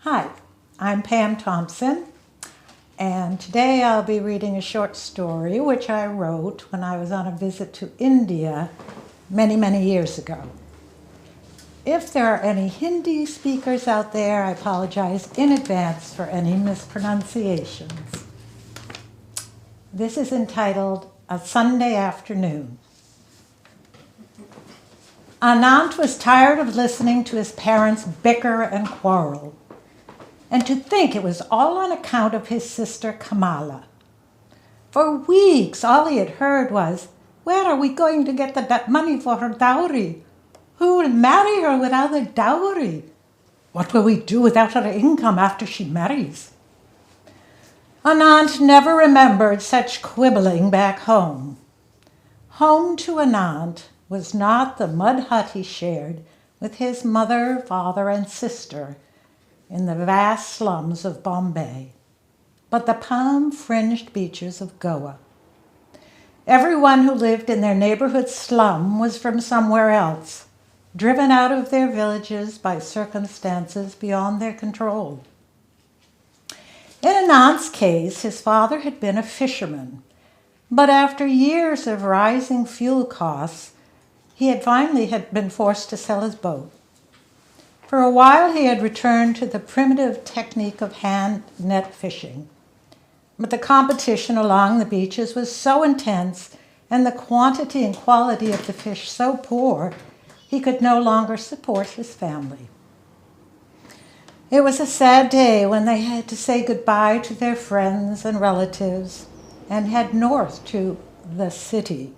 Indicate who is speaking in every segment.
Speaker 1: Hi, I'm Pam Thompson, and today I'll be reading a short story which I wrote when I was on a visit to India many years ago. If there are any Hindi speakers out there, I apologize in advance for any mispronunciations. This is entitled A Sunday Afternoon. Anant was tired of listening to his parents bicker and quarrel. And to think it was all on account of his sister Kamala. For weeks, all he had heard was, "Where are we going to get the money for her dowry? Who will marry her without a dowry? What will we do without her income after she marries?" Anant never remembered such quibbling back home. Home to Anant was not the mud hut he shared with his mother, father, and sister in the vast slums of Bombay, but the palm-fringed beaches of Goa. Everyone who lived in their neighborhood slum was from somewhere else, driven out of their villages by circumstances beyond their control. In Anant's case, his father had been a fisherman, but after years of rising fuel costs, he had finally been forced to sell his boat. For a while he had returned to the primitive technique of hand net fishing, but the competition along the beaches was so intense and the quantity and quality of the fish so poor, he could no longer support his family. It was a sad day when they had to say goodbye to their friends and relatives and head north to the city,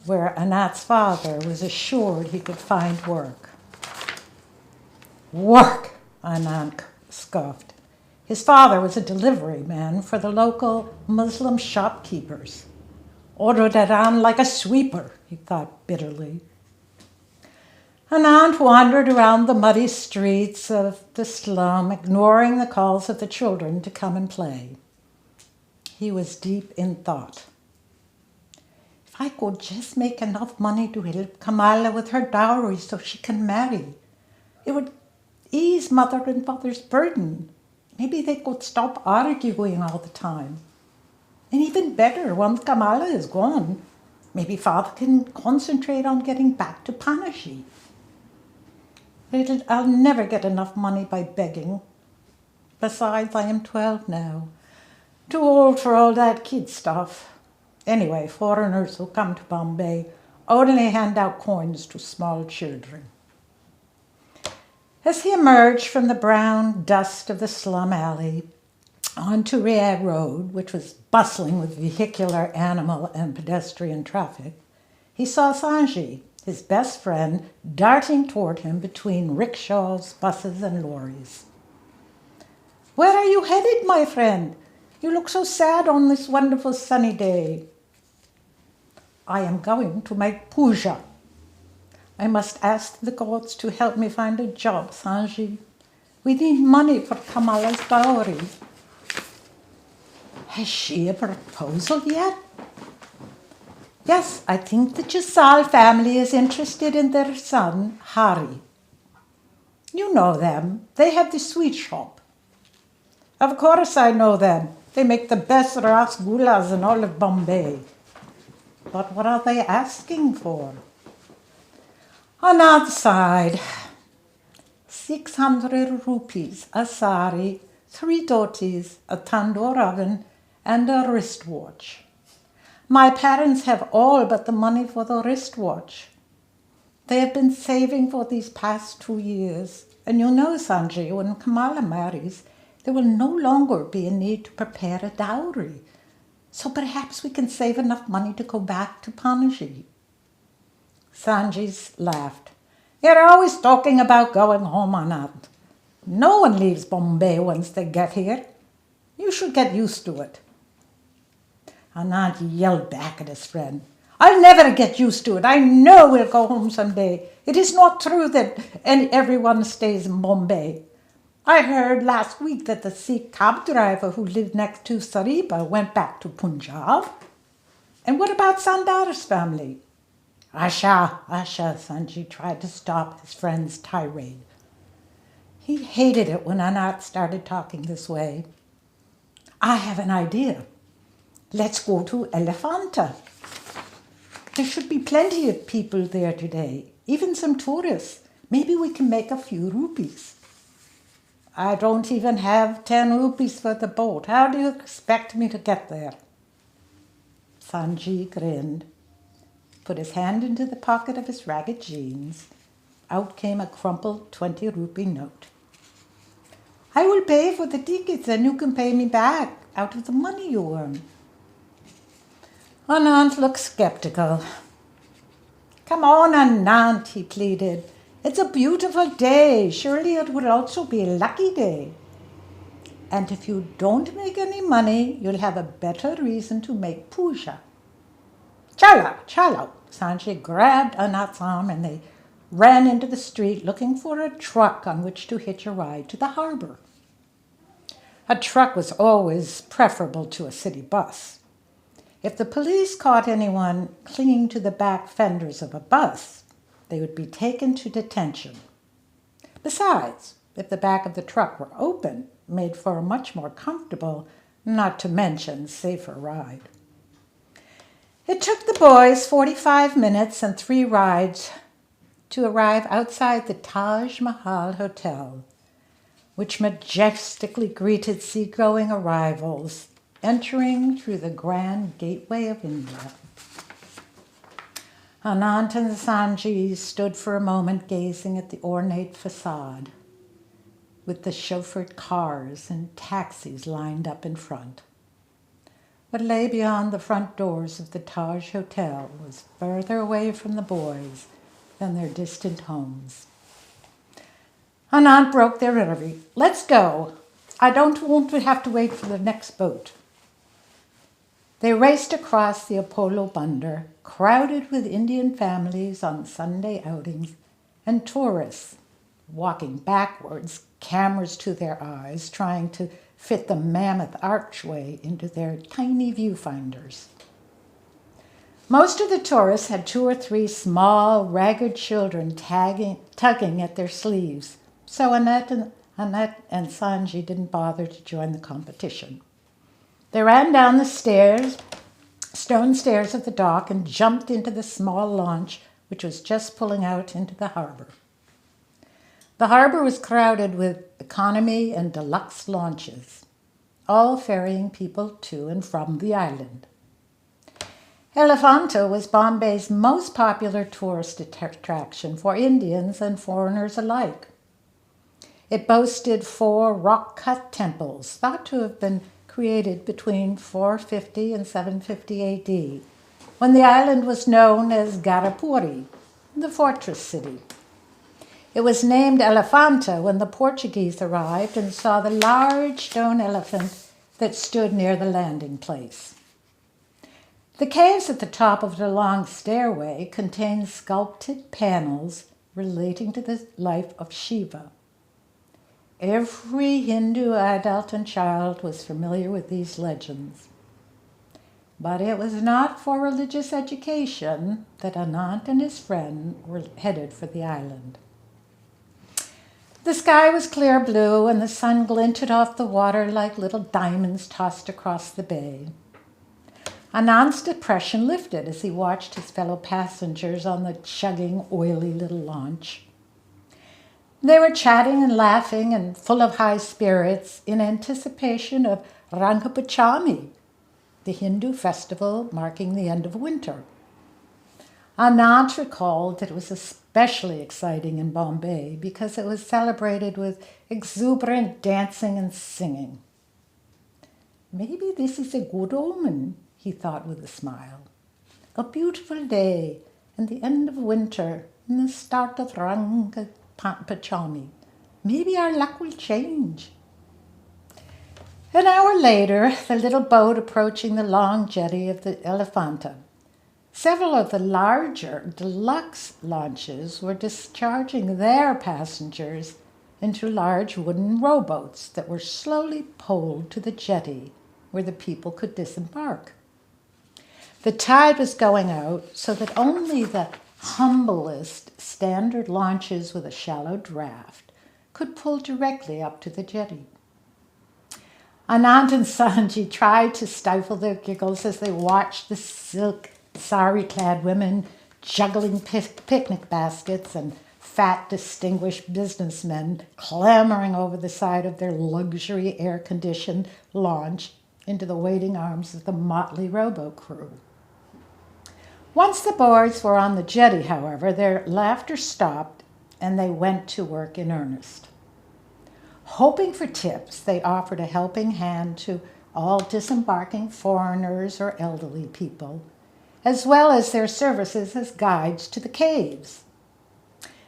Speaker 1: where Anant's father was assured he could find work. "Work," Anant scoffed. His father was a delivery man for the local Muslim shopkeepers. "Ordered around like a sweeper," he thought bitterly. Anant wandered around the muddy streets of the slum, ignoring the calls of the children to come and play. He was deep in thought. If I could just make enough money to help Kamala with her dowry so she can marry, it would ease mother and father's burden. Maybe they could stop arguing all the time. And even better, once Kamala is gone, maybe father can concentrate on getting back to Panaji. I'll never get enough money by begging. Besides, I am 12 now. Too old for all that kid stuff. Anyway, foreigners who come to Bombay only hand out coins to small children. As he emerged from the brown dust of the slum alley onto Riyadh Road, which was bustling with vehicular, animal, and pedestrian traffic, he saw Sanji, his best friend, darting toward him between rickshaws, buses, and lorries. "Where are you headed, my friend? You look so sad on this wonderful sunny day." "I am going to make puja. I must ask the gods to help me find a job, Sanji. We need money for Kamala's dowry." "Has she a proposal yet?" "Yes, I think the Jasal family is interested in their son, Hari. You know them. They have the sweet shop." "Of course I know them. They make the best rasgullas in all of Bombay." "But what are they asking for?" Anant sighed. 600 rupees, a sari, 3 dhotis, a tandoor oven, and a wristwatch. My parents have all but the money for the wristwatch. They have been saving for these past 2 years. And you know, Sanjay, when Kamala marries, there will no longer be a need to prepare a dowry. So perhaps we can save enough money to go back to Panaji. Sanjay laughed. "You're always talking about going home, Anant. No one leaves Bombay once they get here. You should get used to it." Anant yelled back at his friend. "I'll never get used to it. I know we'll go home someday. It is not true that everyone stays in Bombay. I heard last week that the Sikh cab driver who lived next to Sariba went back to Punjab. And what about Sandar's family?" Asha, Sanji tried to stop his friend's tirade. He hated it when Anat started talking this way. I have an idea. Let's go to Elefanta. There should be plenty of people there today, even some tourists. Maybe we can make a few rupees. I don't even have 10 rupees for the boat. How do you expect me to get there? Sanji grinned, put his hand into the pocket of his ragged jeans. Out came a crumpled 20-rupee note. I will pay for the tickets and you can pay me back out of the money you earn. Anant looked skeptical. Come on, Anant, he pleaded. It's a beautiful day. Surely it would also be a lucky day. And if you don't make any money, you'll have a better reason to make puja. Chalo. Sanjay grabbed Anat's arm and they ran into the street looking for a truck on which to hitch a ride to the harbor. A truck was always preferable to a city bus. If the police caught anyone clinging to the back fenders of a bus, they would be taken to detention. Besides, if the back of the truck were open, made for a much more comfortable, not to mention safer ride. It took the boys 45 minutes and 3 rides to arrive outside the Taj Mahal Hotel, which majestically greeted seagoing arrivals entering through the grand gateway of India. Anant and Sanji stood for a moment gazing at the ornate facade, with the chauffeured cars and taxis lined up in front. What lay beyond the front doors of the Taj Hotel was further away from the boys than their distant homes. Anant broke their reverie. Let's go. I don't want to have to wait for the next boat. They raced across the Apollo Bunder, crowded with Indian families on Sunday outings and tourists walking backwards, cameras to their eyes, trying to fit the mammoth archway into their tiny viewfinders. Most of the tourists had 2 or 3 small, ragged children tugging at their sleeves, so Annette and Sanji didn't bother to join the competition. They ran down the stone stairs of the dock and jumped into the small launch which was just pulling out into the harbor. The harbor was crowded with economy and deluxe launches, all ferrying people to and from the island. Elefanta was Bombay's most popular tourist attraction for Indians and foreigners alike. It boasted 4 rock-cut temples, thought to have been created between 450 and 750 AD, when the island was known as Garapuri, the fortress city. It was named Elefanta when the Portuguese arrived and saw the large stone elephant that stood near the landing place. The caves at the top of the long stairway contained sculpted panels relating to the life of Shiva. Every Hindu adult and child was familiar with these legends. But it was not for religious education that Anant and his friend were headed for the island. The sky was clear blue and the sun glinted off the water like little diamonds tossed across the bay. Anant's depression lifted as he watched his fellow passengers on the chugging, oily little launch. They were chatting and laughing and full of high spirits in anticipation of Rangapachami, the Hindu festival marking the end of winter. Anant recalled that it was especially exciting in Bombay because it was celebrated with exuberant dancing and singing. Maybe this is a good omen, he thought with a smile. A beautiful day and the end of winter and the start of Rangapachami. Maybe our luck will change. An hour later, the little boat approaching the long jetty of the Elefanta. Several of the larger deluxe launches were discharging their passengers into large wooden rowboats that were slowly poled to the jetty where the people could disembark. The tide was going out so that only the humblest standard launches with a shallow draft could pull directly up to the jetty. Anand and Sanji tried to stifle their giggles as they watched the silk, sari-clad women juggling picnic baskets and fat, distinguished businessmen clambering over the side of their luxury air-conditioned launch into the waiting arms of the motley rowboat crew. Once the boys were on the jetty, however, their laughter stopped and they went to work in earnest. Hoping for tips, they offered a helping hand to all disembarking foreigners or elderly people, as well as their services as guides to the caves.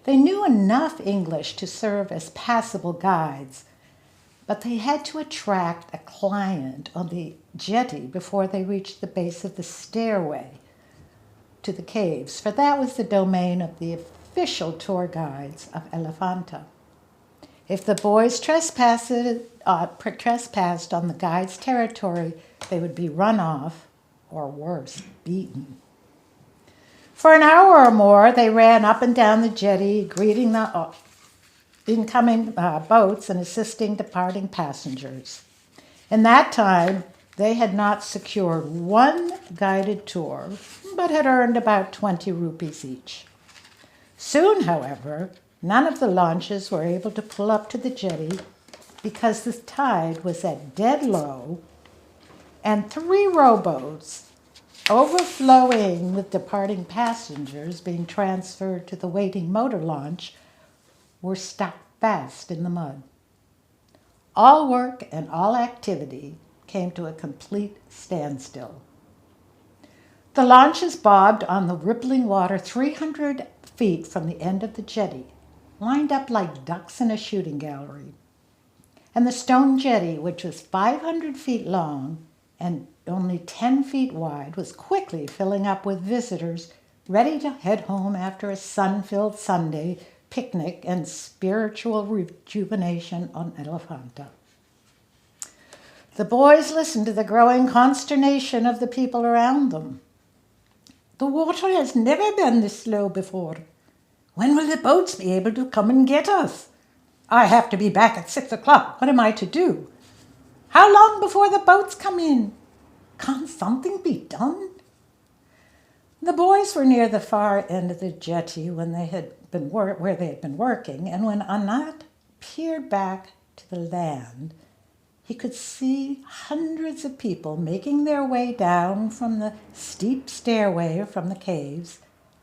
Speaker 1: They knew enough English to serve as passable guides, but they had to attract a client on the jetty before they reached the base of the stairway to the caves, for that was the domain of the official tour guides of Elephanta. If the boys trespassed on the guide's territory, they would be run off, or worse, beaten. For an hour or more, they ran up and down the jetty, greeting the incoming boats and assisting departing passengers. In that time, they had not secured one guided tour, but had earned about 20 rupees each. Soon, however, none of the launches were able to pull up to the jetty because the tide was at dead low, and 3 rowboats, overflowing with departing passengers being transferred to the waiting motor launch, were stuck fast in the mud. All work and all activity came to a complete standstill. The launches bobbed on the rippling water 300 feet from the end of the jetty, lined up like ducks in a shooting gallery. And the stone jetty, which was 500 feet long and only 10 feet wide, was quickly filling up with visitors ready to head home after a sun-filled Sunday picnic and spiritual rejuvenation on Elephanta. The boys listened to the growing consternation of the people around them. "The water has never been this low before. When will the boats be able to come and get us? I have to be back at 6 o'clock. What am I to do? How long before the boats come in? Can't something be done?" The boys were near the far end of the jetty where they had been working, and when Anat peered back to the land, he could see hundreds of people making their way down from the steep stairway from the caves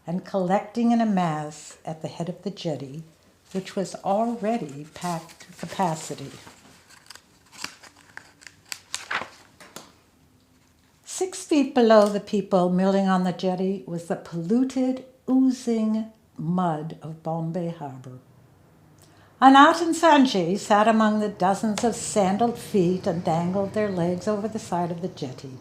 Speaker 1: and collecting in a mass at the head of the jetty, which was already packed to capacity. 6 feet below the people milling on the jetty was the polluted, oozing mud of Bombay Harbor. Anat and Sanjay sat among the dozens of sandaled feet and dangled their legs over the side of the jetty.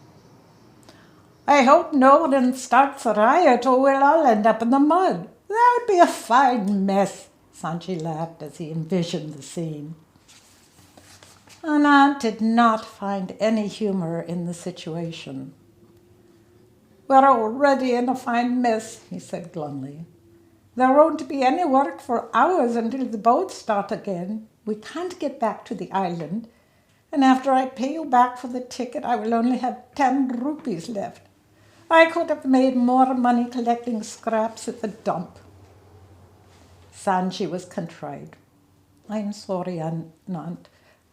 Speaker 1: "I hope no one starts a riot or we'll all end up in the mud. That would be a fine mess," Sanjay laughed as he envisioned the scene. Anat did not find any humor in the situation. "We're already in a fine mess," he said glumly. "There won't be any work for hours until the boats start again. We can't get back to the island, and after I pay you back for the ticket, I will only have 10 rupees left. I could have made more money collecting scraps at the dump." Sanji was contrite. "I'm sorry, Anant.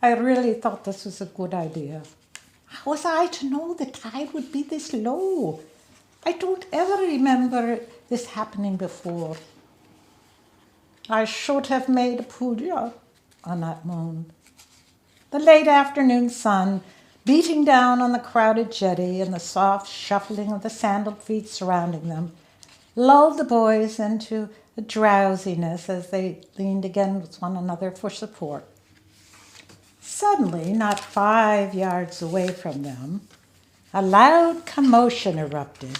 Speaker 1: I really thought this was a good idea. How was I to know the tide would be this low? I don't ever remember this happening before." "I should have made a puja," Anat moaned. The late afternoon sun, beating down on the crowded jetty and the soft shuffling of the sandaled feet surrounding them, lulled the boys into a drowsiness as they leaned against one another for support. Suddenly, not 5 yards away from them, a loud commotion erupted.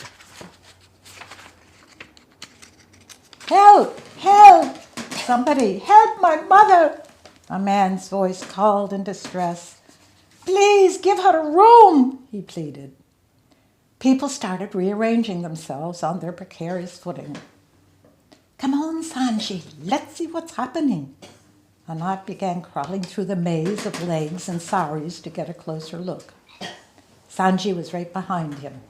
Speaker 1: "Help! Help! Somebody help my mother!" a man's voice called in distress. "Please give her room," he pleaded. People started rearranging themselves on their precarious footing. "Come on, Sanji, let's see what's happening." Anat began crawling through the maze of legs and saris to get a closer look. Sanji was right behind him.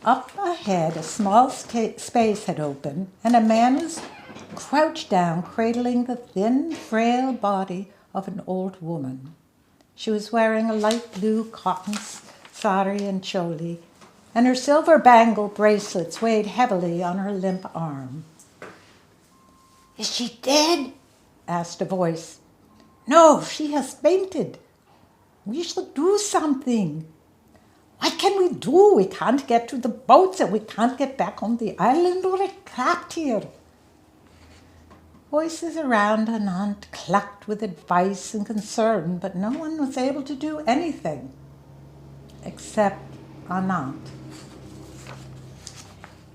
Speaker 1: Up ahead, a small space had opened, and a man was crouched down, cradling the thin, frail body of an old woman. She was wearing a light blue cotton sari and choli, and her silver bangle bracelets weighed heavily on her limp arm. "Is she dead?" asked a voice. "No, she has fainted. We shall do something." "What can we do? We can't get to the boats and we can't get back on the island. We're trapped here." Voices around Anant clucked with advice and concern, but no one was able to do anything except Anant.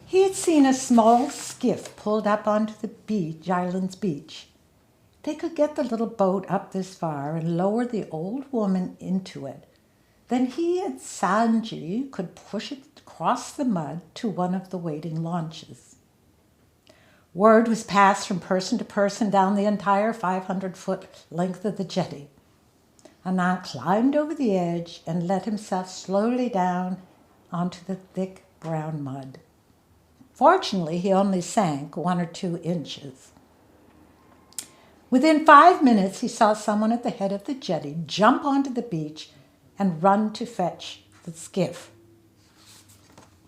Speaker 1: He had seen a small skiff pulled up onto the island's beach. They could get the little boat up this far and lower the old woman into it. Then he and Sanji could push it across the mud to one of the waiting launches. Word was passed from person to person down the entire 500-foot length of the jetty. Anant climbed over the edge and let himself slowly down onto the thick brown mud. Fortunately, he only sank 1 or 2 inches. Within 5 minutes, he saw someone at the head of the jetty jump onto the beach and run to fetch the skiff.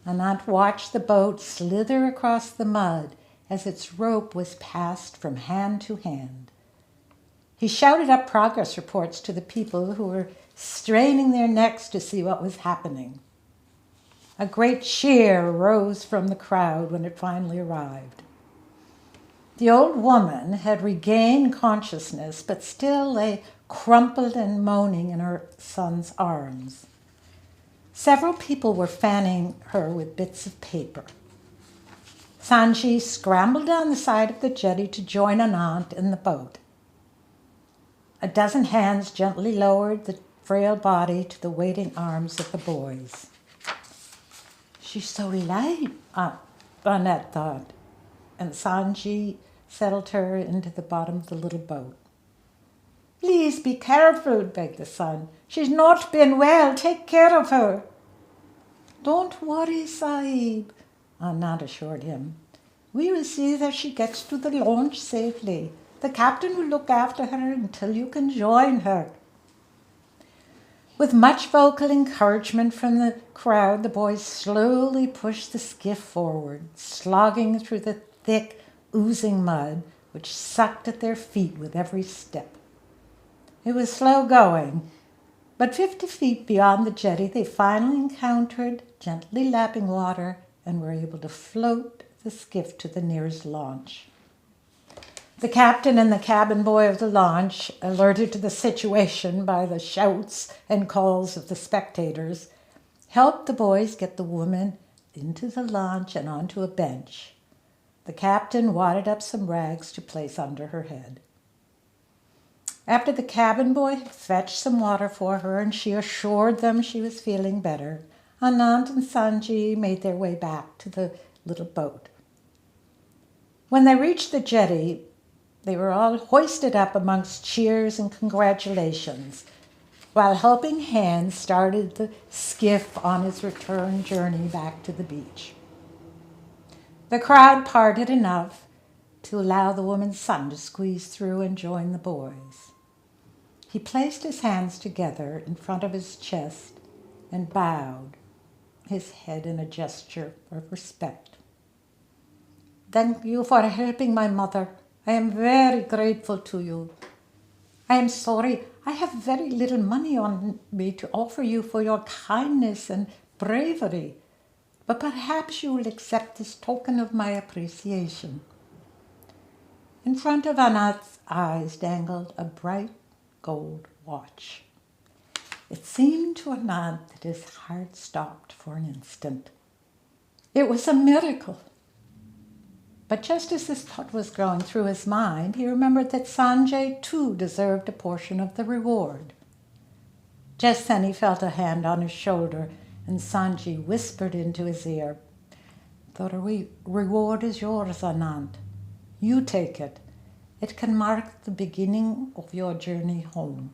Speaker 1: Anant watched the boat slither across the mud as its rope was passed from hand to hand. He shouted up progress reports to the people who were straining their necks to see what was happening. A great cheer rose from the crowd when it finally arrived. The old woman had regained consciousness, but still lay crumpled and moaning in her son's arms. Several people were fanning her with bits of paper. Sanji scrambled down the side of the jetty to join Anant in the boat. A dozen hands gently lowered the frail body to the waiting arms of the boys. "She's so light," Annette thought, and Sanji settled her into the bottom of the little boat. "Please be careful," begged the son. "She's not been well. Take care of her." "Don't worry, Sahib," Anand assured him. "We will see that she gets to the launch safely. The captain will look after her until you can join her." With much vocal encouragement from the crowd, the boys slowly pushed the skiff forward, slogging through the thick, oozing mud, which sucked at their feet with every step. It was slow going, but 50 feet beyond the jetty, they finally encountered gently lapping water and were able to float the skiff to the nearest launch. The captain and the cabin boy of the launch, alerted to the situation by the shouts and calls of the spectators, helped the boys get the woman into the launch and onto a bench. The captain wadded up some rags to place under her head. After the cabin boy had fetched some water for her and she assured them she was feeling better, Anand and Sanji made their way back to the little boat. When they reached the jetty, they were all hoisted up amongst cheers and congratulations, while helping hands started the skiff on its return journey back to the beach. The crowd parted enough to allow the woman's son to squeeze through and join the boys. He placed his hands together in front of his chest and bowed, his head in a gesture of respect. "Thank you for helping my mother. I am very grateful to you. I am sorry I have very little money on me to offer you for your kindness and bravery, but perhaps you will accept this token of my appreciation." In front of Anat's eyes dangled a bright gold watch. It seemed to Anat that his heart stopped for an instant. It was a miracle. But just as this thought was growing through his mind, he remembered that Sanjay too deserved a portion of the reward. Just then he felt a hand on his shoulder, and Sanji whispered into his ear, "The reward is yours, Anand. You take it, It can mark the beginning of your journey home.